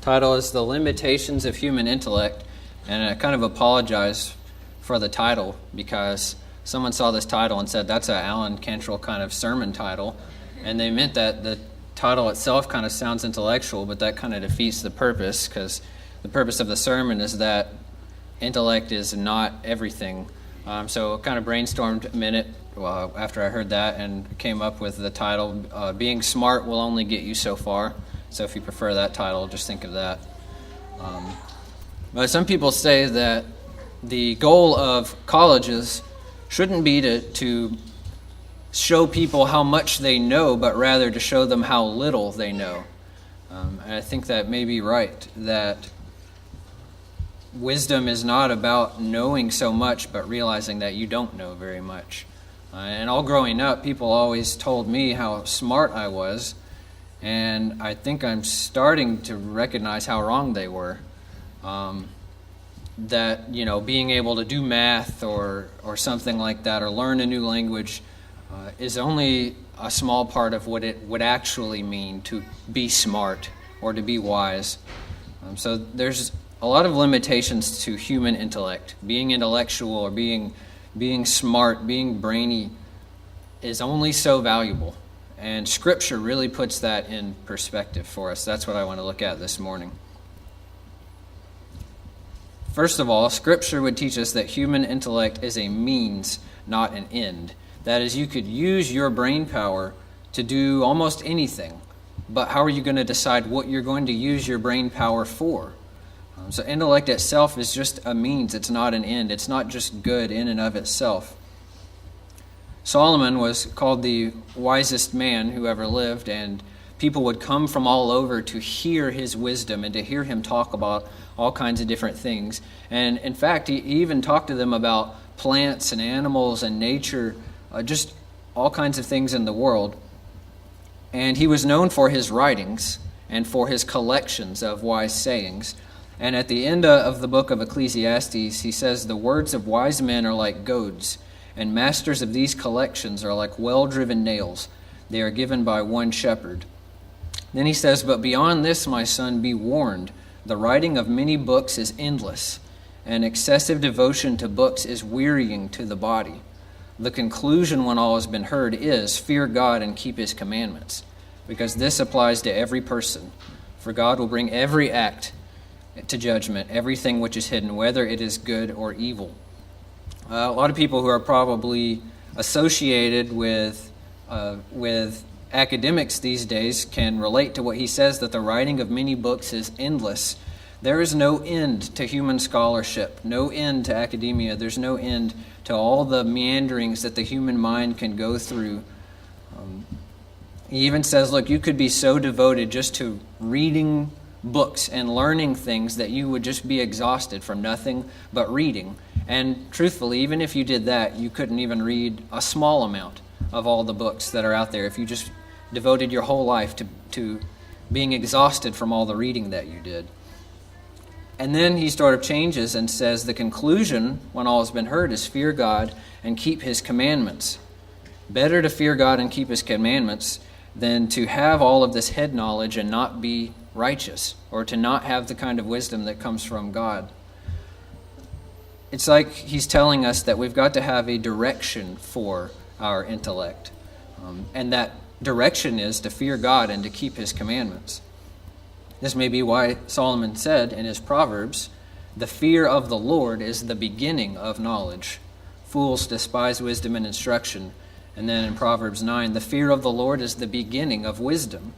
Title is The Limitations of Human Intellect, and I kind of apologize for the title because someone saw this title and said that's a Alan Cantrell kind of sermon title, and they meant that the title itself kind of sounds intellectual, but that kind of defeats the purpose, because the purpose of the sermon is that intellect is not everything. So I kind of brainstormed a minute after I heard that and came up with the title, Being Smart Will Only Get You So Far. So if you prefer that title, just think of that. But some people say that the goal of colleges shouldn't be to show people how much they know, but rather to show them how little they know. And I think that may be right, that wisdom is not about knowing so much, but realizing that you don't know very much. And all growing up, people always told me how smart I was, and I think I'm starting to recognize how wrong they were. That, being able to do math or something like that, or learn a new language, is only a small part of what it would actually mean to be smart or to be wise. So there's a lot of limitations to human intellect. Being intellectual or being smart, being brainy is only so valuable. And Scripture really puts that in perspective for us. That's what I want to look at this morning. First of all, Scripture would teach us that human intellect is a means, not an end. That is, you could use your brain power to do almost anything, but how are you going to decide what you're going to use your brain power for? So intellect itself is just a means. It's not an end. It's not just good in and of itself. Solomon was called the wisest man who ever lived, and people would come from all over to hear his wisdom and to hear him talk about all kinds of different things. And in fact, he even talked to them about plants and animals and nature, just all kinds of things in the world. And he was known for his writings and for his collections of wise sayings. And at the end of the book of Ecclesiastes, he says, the words of wise men are like goads, and masters of these collections are like well-driven nails. They are given by one shepherd. Then he says, but beyond this, my son, be warned. The writing of many books is endless, and excessive devotion to books is wearying to the body. The conclusion, when all has been heard, is fear God and keep his commandments, because this applies to every person. For God will bring every act to judgment, everything which is hidden, whether it is good or evil. A lot of people who are probably associated with academics these days can relate to what he says, that the writing of many books is endless. There is no end to human scholarship, no end to academia. There's no end to all the meanderings that the human mind can go through. He even says, look, you could be so devoted just to reading books and learning things that you would just be exhausted from nothing but reading. And truthfully, even if you did that, you couldn't even read a small amount of all the books that are out there if you just devoted your whole life to being exhausted from all the reading that you did. And then he sort of changes and says the conclusion, when all has been heard, is fear God and keep his commandments. Better to fear God and keep his commandments than to have all of this head knowledge and not be righteous, or to not have the kind of wisdom that comes from God. It's like he's telling us that we've got to have a direction for our intellect. And that direction is to fear God and to keep his commandments. This may be why Solomon said in his Proverbs, the fear of the Lord is the beginning of knowledge. Fools despise wisdom and instruction. And then in Proverbs 9, the fear of the Lord is the beginning of wisdom,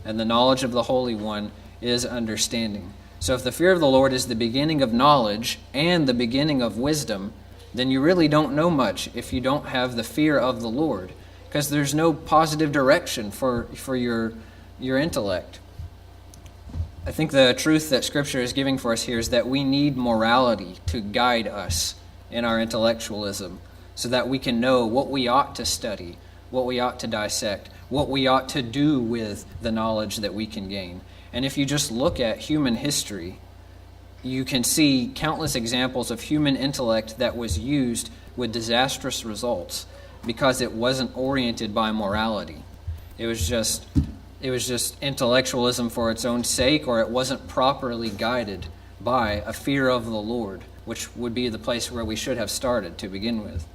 and the knowledge of the Holy One is understanding. So if the fear of the Lord is the beginning of knowledge and the beginning of wisdom, then you really don't know much if you don't have the fear of the Lord, because there's no positive direction for your intellect. I think the truth that Scripture is giving for us here is that we need morality to guide us in our intellectualism, so that we can know what we ought to study, what we ought to dissect, what we ought to do with the knowledge that we can gain. And if you just look at human history, you can see countless examples of human intellect that was used with disastrous results because it wasn't oriented by morality. It was just it was just intellectualism for its own sake, or it wasn't properly guided by a fear of the Lord, which would be the place where we should have started to begin with.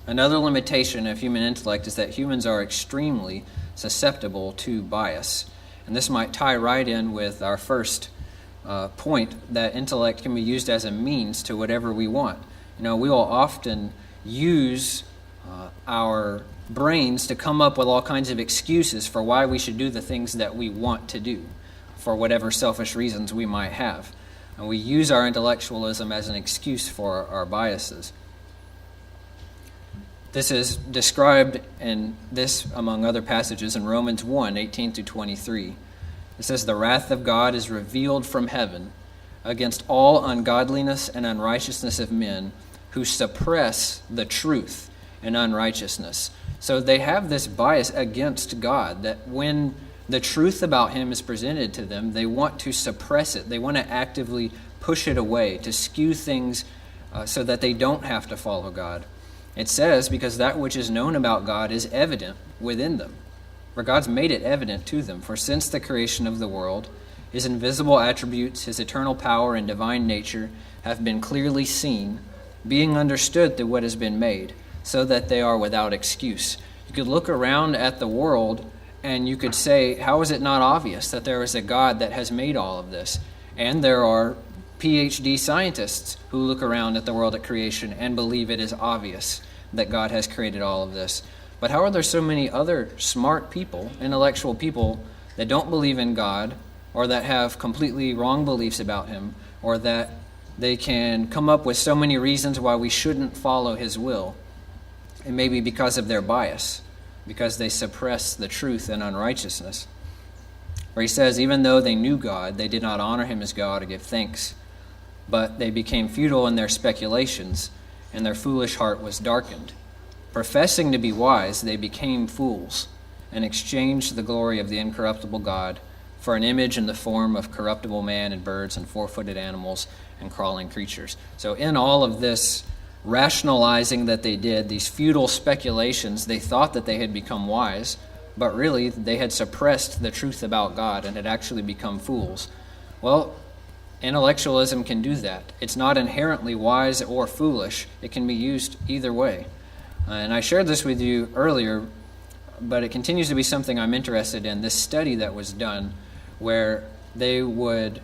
Another limitation of human intellect is that humans are extremely susceptible to bias. And this might tie right in with our first point, that intellect can be used as a means to whatever we want. We will often use our brains to come up with all kinds of excuses for why we should do the things that we want to do, for whatever selfish reasons we might have. And we use our intellectualism as an excuse for our biases. This is described in this, among other passages, in Romans 1, 18-23. It says, "The wrath of God is revealed from heaven against all ungodliness and unrighteousness of men who suppress the truth in unrighteousness." So they have this bias against God, that when the truth about him is presented to them, they want to suppress it. They want to actively push it away, to skew things so that they don't have to follow God. It says, because that which is known about God is evident within them, for God's made it evident to them. For since the creation of the world, his invisible attributes, his eternal power and divine nature have been clearly seen, being understood through what has been made, so that they are without excuse. You could look around at the world and you could say, how is it not obvious that there is a God that has made all of this? And there are PhD scientists who look around at the world at creation and believe it is obvious that God has created all of this. But how are there so many other smart people, intellectual people, that don't believe in God, or that have completely wrong beliefs about him, or that they can come up with so many reasons why we shouldn't follow his will? It may be because of their bias, because they suppress the truth in unrighteousness. Where he says, even though they knew God, they did not honor him as God or give thanks, but they became futile in their speculations, and their foolish heart was darkened. Professing to be wise, they became fools, and exchanged the glory of the incorruptible God for an image in the form of corruptible man and birds and four-footed animals and crawling creatures. So in all of this rationalizing that they did, these futile speculations, they thought that they had become wise, but really they had suppressed the truth about God and had actually become fools. Well, intellectualism can do that. It's not inherently wise or foolish. It can be used either way. And I shared this with you earlier, but it continues to be something I'm interested in. This study that was done where they would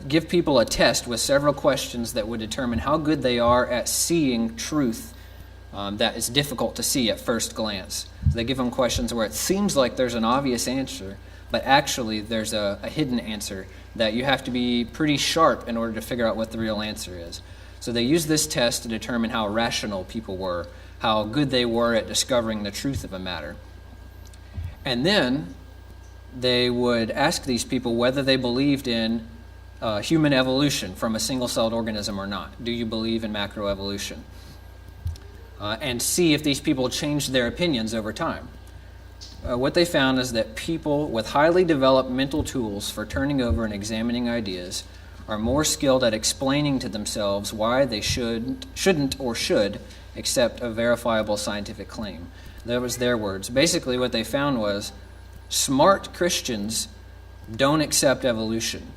give people a test with several questions that would determine how good they are at seeing truth that is difficult to see at first glance. So they give them questions where it seems like there's an obvious answer, but actually there's a hidden answer that you have to be pretty sharp in order to figure out what the real answer is. So they used this test to determine how rational people were, how good they were at discovering the truth of a matter. And then they would ask these people whether they believed in human evolution from a single-celled organism or not. Do you believe in macroevolution? And see if these people changed their opinions over time. What they found is that people with highly developed mental tools for turning over and examining ideas are more skilled at explaining to themselves why they shouldn't or should accept a verifiable scientific claim. That was their words. Basically what they found was smart Christians don't accept evolution.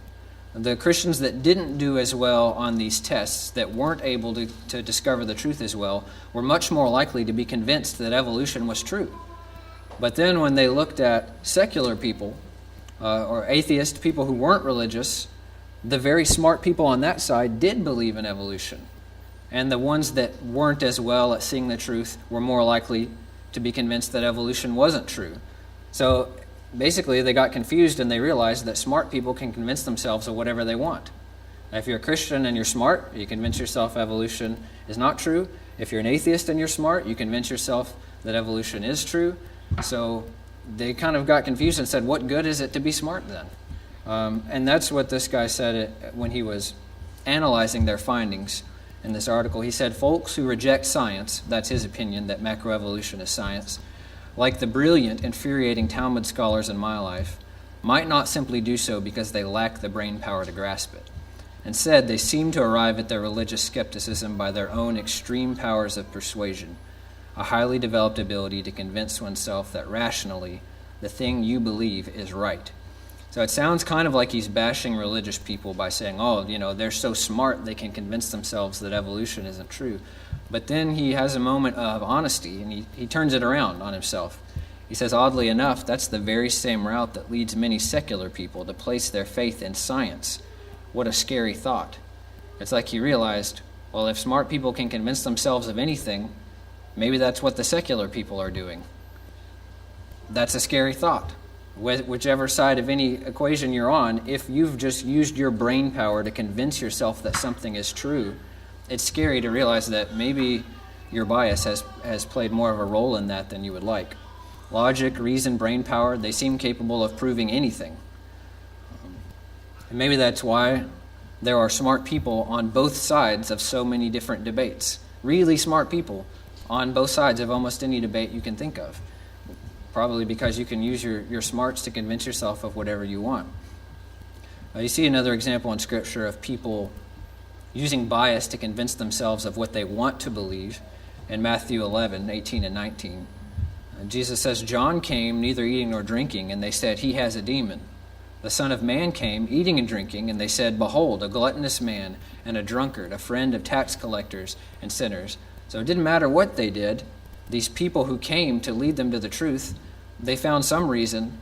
The Christians that didn't do as well on these tests, that weren't able to discover the truth as well, were much more likely to be convinced that evolution was true. But then when they looked at secular people, or atheist people who weren't religious, the very smart people on that side did believe in evolution. And the ones that weren't as well at seeing the truth were more likely to be convinced that evolution wasn't true. So basically they got confused and they realized that smart people can convince themselves of whatever they want. If you're a Christian and you're smart, you convince yourself evolution is not true. If you're an atheist and you're smart, you convince yourself that evolution is true. So they kind of got confused and said, what good is it to be smart then? And that's what this guy said when he was analyzing their findings in this article. He said, folks who reject science, that's his opinion, that macroevolution is science, like the brilliant, infuriating Talmud scholars in my life, might not simply do so because they lack the brain power to grasp it. Instead, they seem to arrive at their religious skepticism by their own extreme powers of persuasion. a highly developed ability to convince oneself that rationally the thing you believe is right. So it sounds kind of like he's bashing religious people by saying, oh, they're so smart they can convince themselves that evolution isn't true. But then he has a moment of honesty, and he turns it around on himself. He says, oddly enough, that's the very same route that leads many secular people to place their faith in science. What a scary thought. It's like he realized, well, if smart people can convince themselves of anything, maybe that's what the secular people are doing. That's a scary thought. Whichever side of any equation you're on, if you've just used your brain power to convince yourself that something is true, it's scary to realize that maybe your bias has played more of a role in that than you would like. Logic, reason, brain power, they seem capable of proving anything. And maybe that's why there are smart people on both sides of so many different debates. Really smart people on both sides of almost any debate you can think of. Probably because you can use your smarts to convince yourself of whatever you want. You see another example in Scripture of people using bias to convince themselves of what they want to believe in Matthew 11:18 and 19. Jesus says, John came neither eating nor drinking, and they said, he has a demon. The Son of Man came eating and drinking, and they said, behold, a gluttonous man and a drunkard, a friend of tax collectors and sinners. So it didn't matter what they did. These people who came to lead them to the truth, they found some reason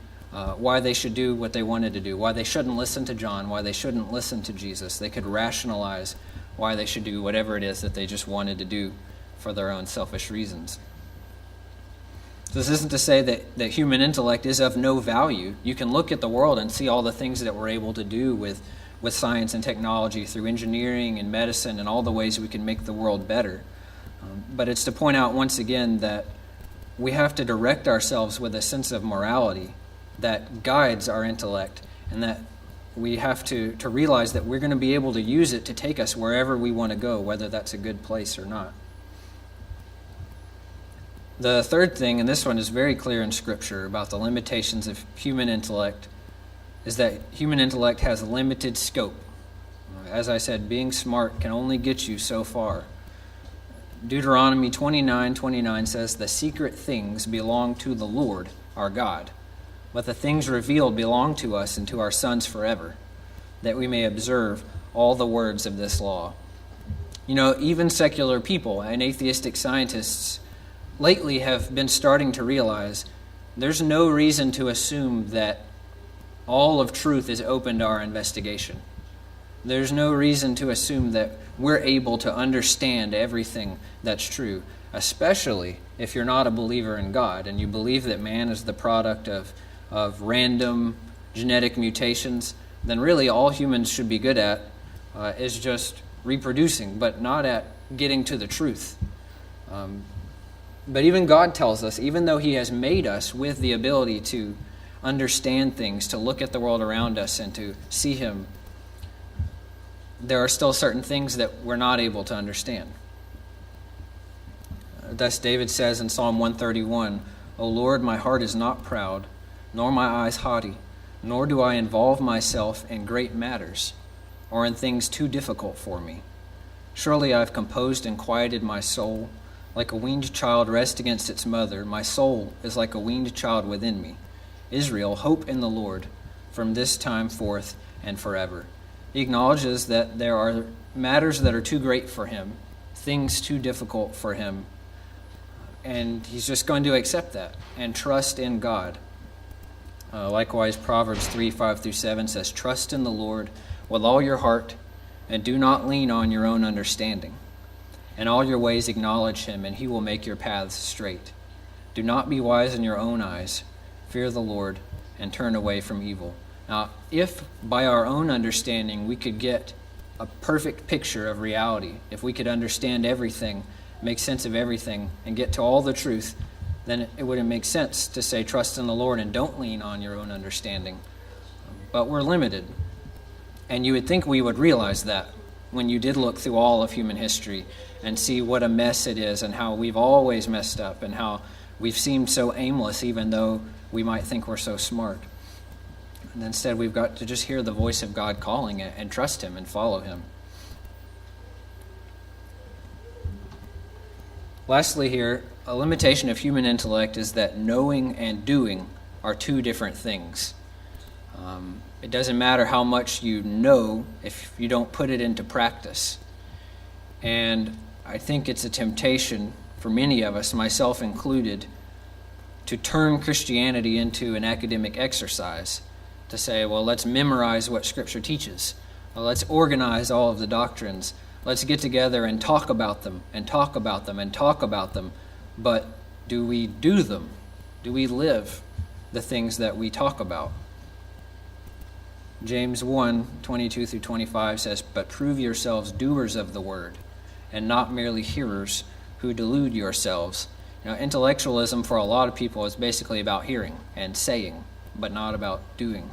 why they should do what they wanted to do, why they shouldn't listen to John, why they shouldn't listen to Jesus. They could rationalize why they should do whatever it is that they just wanted to do for their own selfish reasons. So this isn't to say that human intellect is of no value. You can look at the world and see all the things that we're able to do with science and technology through engineering and medicine and all the ways we can make the world better. But it's to point out once again that we have to direct ourselves with a sense of morality that guides our intellect, and that we have to realize that we're going to be able to use it to take us wherever we want to go, whether that's a good place or not. The third thing, and this one is very clear in Scripture about the limitations of human intellect, is that human intellect has limited scope. As I said, being smart can only get you so far. Deuteronomy 29:29 says, the secret things belong to the Lord our God, but the things revealed belong to us and to our sons forever, that we may observe all the words of this law. Even secular people and atheistic scientists lately have been starting to realize there's no reason to assume that all of truth is open to our investigation. There's no reason to assume that we're able to understand everything that's true, especially if you're not a believer in God and you believe that man is the product of random genetic mutations. Then really all humans should be good at is just reproducing, but not at getting to the truth. But even God tells us, even though he has made us with the ability to understand things, to look at the world around us and to see him, there are still certain things that we're not able to understand. Thus David says in Psalm 131, O Lord, my heart is not proud, nor my eyes haughty, nor do I involve myself in great matters, or in things too difficult for me. Surely I have composed and quieted my soul. Like a weaned child rests against its mother, my soul is like a weaned child within me. Israel, hope in the Lord from this time forth and forever. He acknowledges that there are matters that are too great for him, things too difficult for him, and he's just going to accept that and trust in God. Likewise, Proverbs 3:5-7 says, Trust in the Lord with all your heart, and do not lean on your own understanding. In all your ways acknowledge him, and he will make your paths straight. Do not be wise in your own eyes. Fear the Lord, and turn away from evil. Now, if by our own understanding we could get a perfect picture of reality, if we could understand everything, make sense of everything, and get to all the truth, then it wouldn't make sense to say trust in the Lord and don't lean on your own understanding. But we're limited. And you would think we would realize that when you did look through all of human history and see what a mess it is and how we've always messed up and how we've seemed so aimless even though we might think we're so smart. And instead we've got to just hear the voice of God calling it and trust him and follow him. Lastly here, a limitation of human intellect is that knowing and doing are two different things. It doesn't matter how much you know if you don't put it into practice. And I think it's a temptation for many of us, myself included, to turn Christianity into an academic exercise, to say, well, let's memorize what Scripture teaches. Well, let's organize all of the doctrines. Let's get together and talk about them, and talk about them, and talk about them. But do we do them? Do we live the things that we talk about? James 1:22-25 says, "But prove yourselves doers of the word, and not merely hearers who delude yourselves." Now, intellectualism for a lot of people is basically about hearing and saying, but not about doing.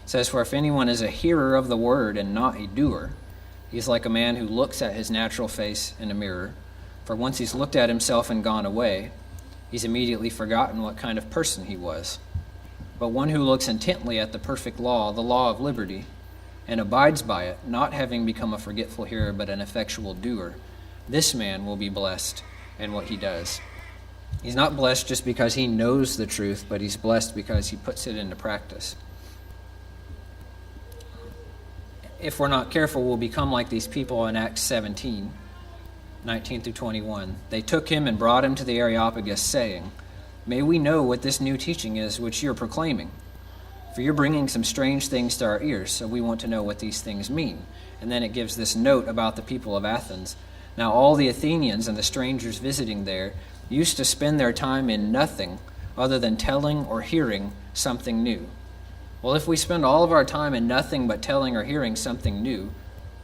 It says, "For if anyone is a hearer of the word and not a doer, he's like a man who looks at his natural face in a mirror. For once he's looked at himself and gone away, he's immediately forgotten what kind of person he was. But one who looks intently at the perfect law, the law of liberty, and abides by it, not having become a forgetful hearer but an effectual doer, this man will be blessed in what he does." He's not blessed just because he knows the truth, but he's blessed because he puts it into practice. If we're not careful, we'll become like these people in Acts 17:19-21. "They took him and brought him to the Areopagus, saying, 'May we know what this new teaching is which you're proclaiming? For you're bringing some strange things to our ears, so we want to know what these things mean.'" And then it gives this note about the people of Athens. "Now all the Athenians and the strangers visiting there used to spend their time in nothing other than telling or hearing something new." Well, if we spend all of our time in nothing but telling or hearing something new,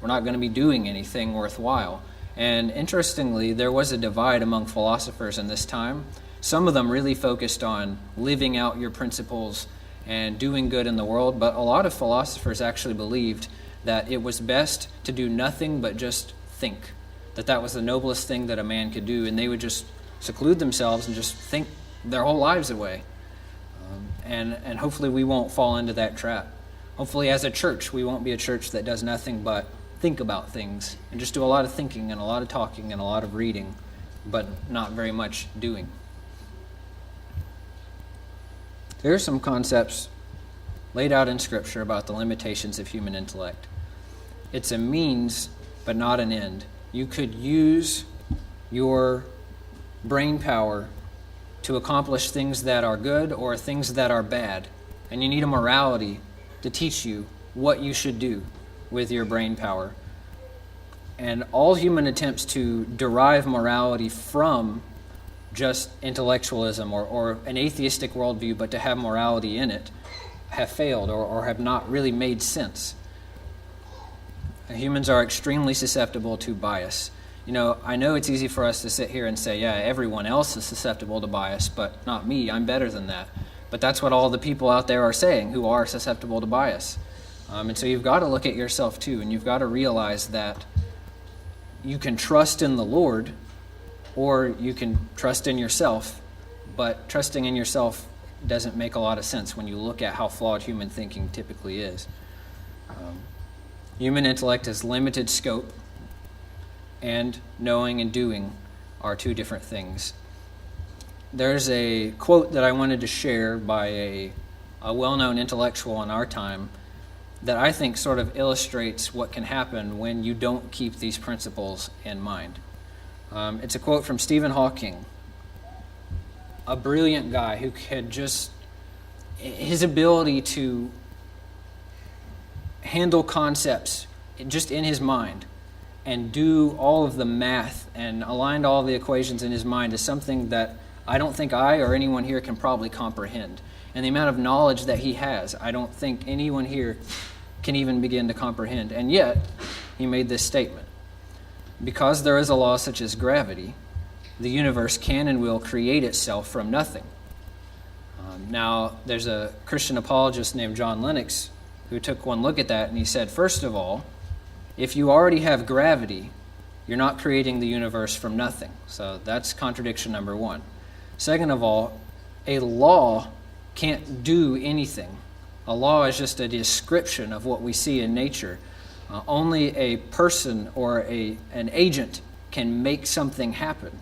we're not going to be doing anything worthwhile. And interestingly, there was a divide among philosophers in this time. Some of them really focused on living out your principles and doing good in the world, but a lot of philosophers actually believed that it was best to do nothing but just think, that was the noblest thing that a man could do, and they would just seclude themselves and just think their whole lives away. And hopefully we won't fall into that trap. Hopefully as a church, we won't be a church that does nothing but think about things and just do a lot of thinking and a lot of talking and a lot of reading, but not very much doing. There are some concepts laid out in Scripture about the limitations of human intellect. It's a means, but not an end. You could use your brain power to accomplish things that are good or things that are bad, and you need a morality to teach you what you should do with your brain power. And all human attempts to derive morality from just intellectualism or an atheistic worldview, but to have morality in it, have failed or have not really made sense. Humans are extremely susceptible to bias. I know it's easy for us to sit here and say, yeah, everyone else is susceptible to bias, but not me, I'm better than that. But that's what all the people out there are saying who are susceptible to bias. And so you've got to look at yourself too, and you've got to realize that you can trust in the Lord, or you can trust in yourself, but trusting in yourself doesn't make a lot of sense when you look at how flawed human thinking typically is. Human intellect has limited scope, and knowing and doing are two different things. There's a quote that I wanted to share by a well-known intellectual in our time that I think sort of illustrates what can happen when you don't keep these principles in mind. It's a quote from Stephen Hawking, a brilliant guy who could his ability to handle concepts just in his mind and do all of the math and align all the equations in his mind is something that I don't think I or anyone here can probably comprehend. And the amount of knowledge that he has, I don't think anyone here can even begin to comprehend. And yet, he made this statement: because there is a law such as gravity, the universe can and will create itself from nothing. Now, there's a Christian apologist named John Lennox who took one look at that, and he said, first of all, if you already have gravity, you're not creating the universe from nothing. So that's contradiction number one. Second of all, a law can't do anything. A law is just a description of what we see in nature. Only a person or an agent can make something happen.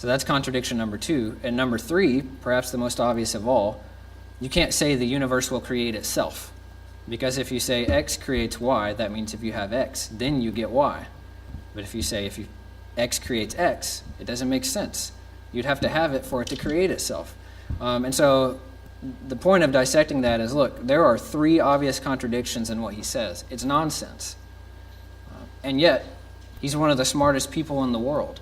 So that's contradiction number 2. And number 3, perhaps the most obvious of all, you can't say the universe will create itself. Because if you say X creates Y, that means if you have X, then you get Y. But if you say X creates X, it doesn't make sense. You'd have to have it for it to create itself. And so the point of dissecting that is, look, there are 3 obvious contradictions in what he says. It's nonsense. And yet, he's one of the smartest people in the world.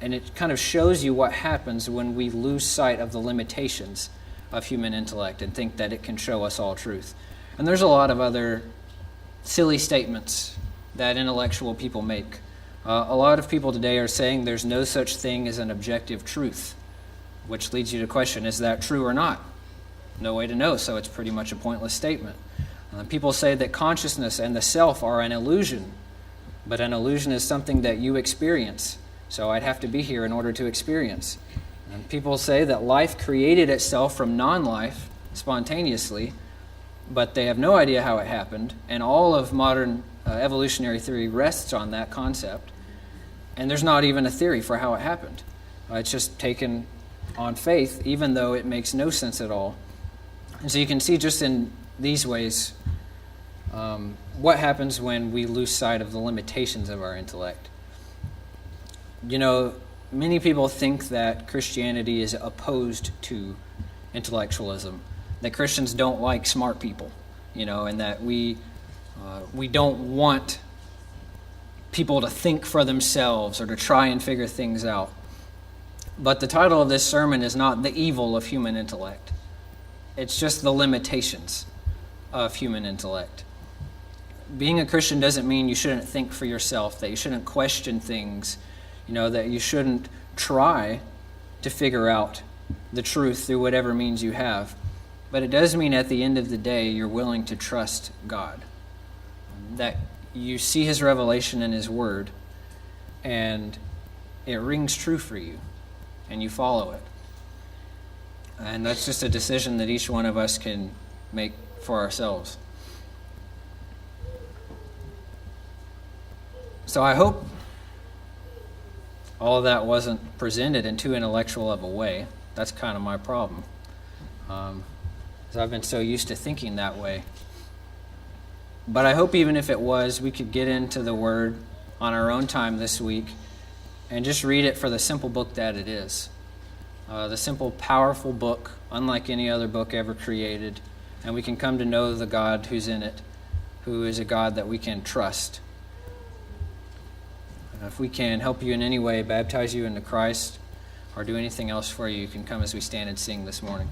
And it kind of shows you what happens when we lose sight of the limitations of human intellect and think that it can show us all truth. And there's a lot of other silly statements that intellectual people make. A lot of people today are saying there's no such thing as an objective truth, which leads you to question, is that true or not? No way to know, so it's pretty much a pointless statement. People say that consciousness and the self are an illusion, but an illusion is something that you experience. So I'd have to be here in order to experience. And people say that life created itself from non-life spontaneously, but they have no idea how it happened, and all of modern evolutionary theory rests on that concept, and there's not even a theory for how it happened. It's just taken on faith, even though it makes no sense at all. And so you can see just in these ways what happens when we lose sight of the limitations of our intellect. You know, many people think that Christianity is opposed to intellectualism, that Christians don't like smart people, and that we don't want people to think for themselves or to try and figure things out. But the title of this sermon is not the evil of human intellect. It's just the limitations of human intellect. Being a Christian doesn't mean you shouldn't think for yourself, that you shouldn't question things, that you shouldn't try to figure out the truth through whatever means you have. But it does mean at the end of the day, you're willing to trust God. That you see his revelation in his word, and it rings true for you, and you follow it. And that's just a decision that each one of us can make for ourselves. So I hope all of that wasn't presented in too intellectual of a way. That's kind of my problem. Because I've been so used to thinking that way. But I hope even if it was, we could get into the Word on our own time this week and just read it for the simple book that it is. The simple, powerful book, unlike any other book ever created. And we can come to know the God who's in it, who is a God that we can trust. If we can help you in any way, baptize you into Christ, or do anything else for you, you can come as we stand and sing this morning.